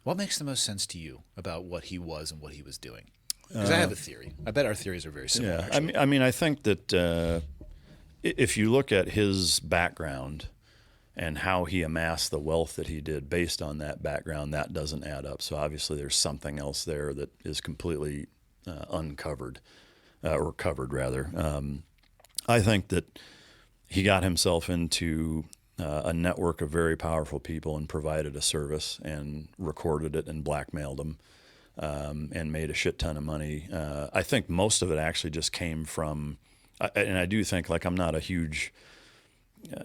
What makes the most sense to you about what he was and what he was doing? Because I have a theory. I bet our theories are very similar. Yeah, Actually, I mean, I think that if you look at his background and how he amassed the wealth that he did based on that background, that doesn't add up. So obviously, there's something else there that is completely uncovered or covered rather. I think that he got himself into a network of very powerful people and provided a service and recorded it and blackmailed them and made a shit ton of money. I think most of it actually just came from, and I do think, like, I'm not a huge,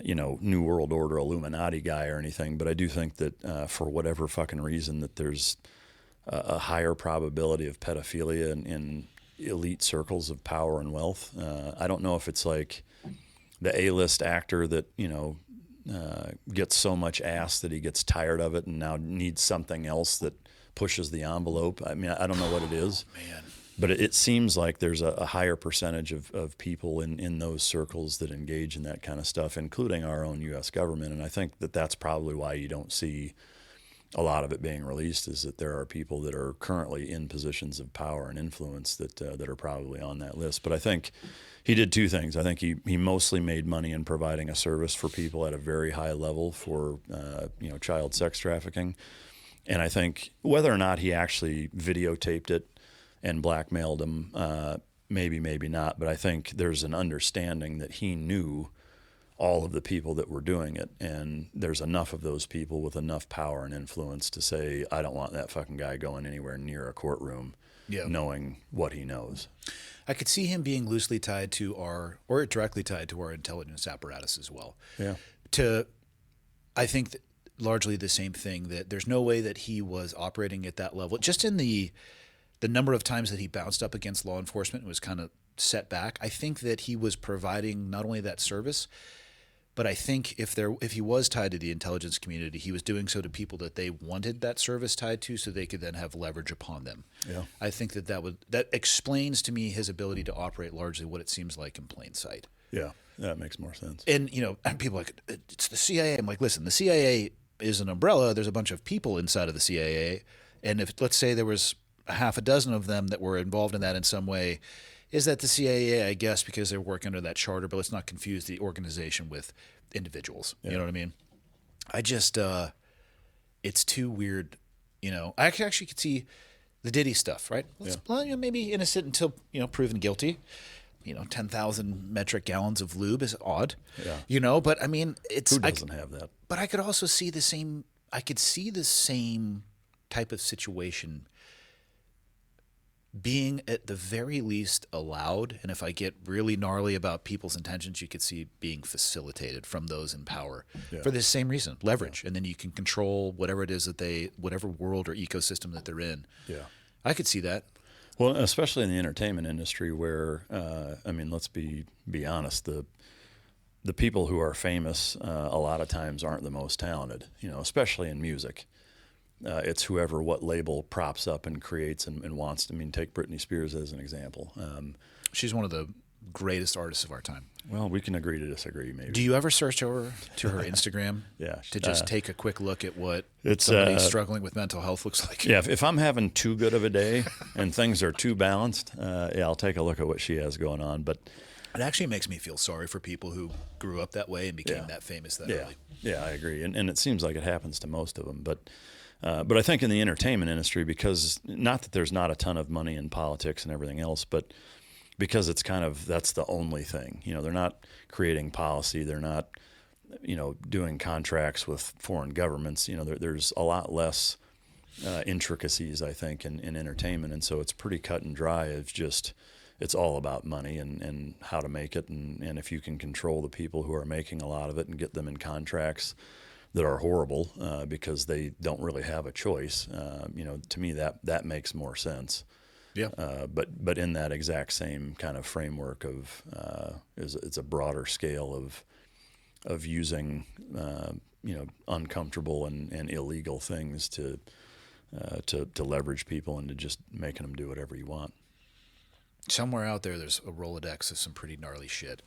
New World Order Illuminati guy or anything, but I do think that for whatever fucking reason that there's a higher probability of pedophilia in elite circles of power and wealth. I don't know if it's like the A-list actor that, gets so much ass that he gets tired of it and now needs something else that pushes the envelope. I mean, I don't know what it is. man. But it seems like there's a higher percentage of people in those circles that engage in that kind of stuff, including our own U.S. government. And I think that that's probably why you don't see a lot of it being released, is that there are people that are currently in positions of power and influence that are probably on that list. But I think he did two things. I think he mostly made money in providing a service for people at a very high level for child sex trafficking. And I think whether or not he actually videotaped it and blackmailed him, maybe not. But I think there's an understanding that he knew all of the people that were doing it. And there's enough of those people with enough power and influence to say, I don't want that fucking guy going anywhere near a courtroom knowing what he knows. I could see him being loosely tied to or directly tied to our intelligence apparatus as well. Yeah. I think that largely the same thing, that there's no way that he was operating at that level. Just in the number of times that he bounced up against law enforcement and was kind of set back, I think that he was providing not only that service, but I think if he was tied to the intelligence community, he was doing so to people that they wanted that service tied to, so they could then have leverage upon them. Yeah. I think that explains to me his ability to operate largely what it seems like in plain sight. Yeah, that makes more sense. And people are like, it's the CIA. I'm like, listen, the CIA is an umbrella. There's a bunch of people inside of the CIA, and if, let's say, there was a half a dozen of them that were involved in that in some way, is that the CIA? I guess because they're working under that charter, but let's not confuse the organization with individuals. Yeah. You know what I mean? I just, it's too weird. I actually could see the Diddy stuff, right? Well, maybe innocent until, proven guilty. 10,000 metric gallons of lube is odd. Yeah. But I mean, who doesn't have that? But I could also see the same. I could see the same type of situation being at the very least allowed, and if I get really gnarly about people's intentions, you could see being facilitated from those in power for the same reason, leverage, and then you can control whatever it is that whatever world or ecosystem that they're in. Yeah, I could see that. Well, especially in the entertainment industry, where let's be honest, the people who are famous a lot of times aren't the most talented. Especially in music. It's whoever what label props up and creates and wants to. Take Britney Spears as an example. She's one of the greatest artists of our time. Well, we can agree to disagree, maybe. Do you ever search over to her Instagram? Yeah. To just take a quick look at what somebody struggling with mental health looks like? Yeah, if I'm having too good of a day and things are too balanced, I'll take a look at what she has going on. But it actually makes me feel sorry for people who grew up that way and became that famous that early. Yeah, I agree. And it seems like it happens to most of them. But I think in the entertainment industry, because not that there's not a ton of money in politics and everything else, but because it's that's the only thing. They're not creating policy. They're not, doing contracts with foreign governments. There's a lot less intricacies, I think, in entertainment. And so it's pretty cut and dry. It's all about money and how to make it. And if you can control the people who are making a lot of it and get them in contracts that are horrible because they don't really have a choice. To me that makes more sense. Yeah. But in that exact same kind of framework of it's a broader scale of using uncomfortable and illegal things to leverage people into just making them do whatever you want. Somewhere out there's a Rolodex of some pretty gnarly shit.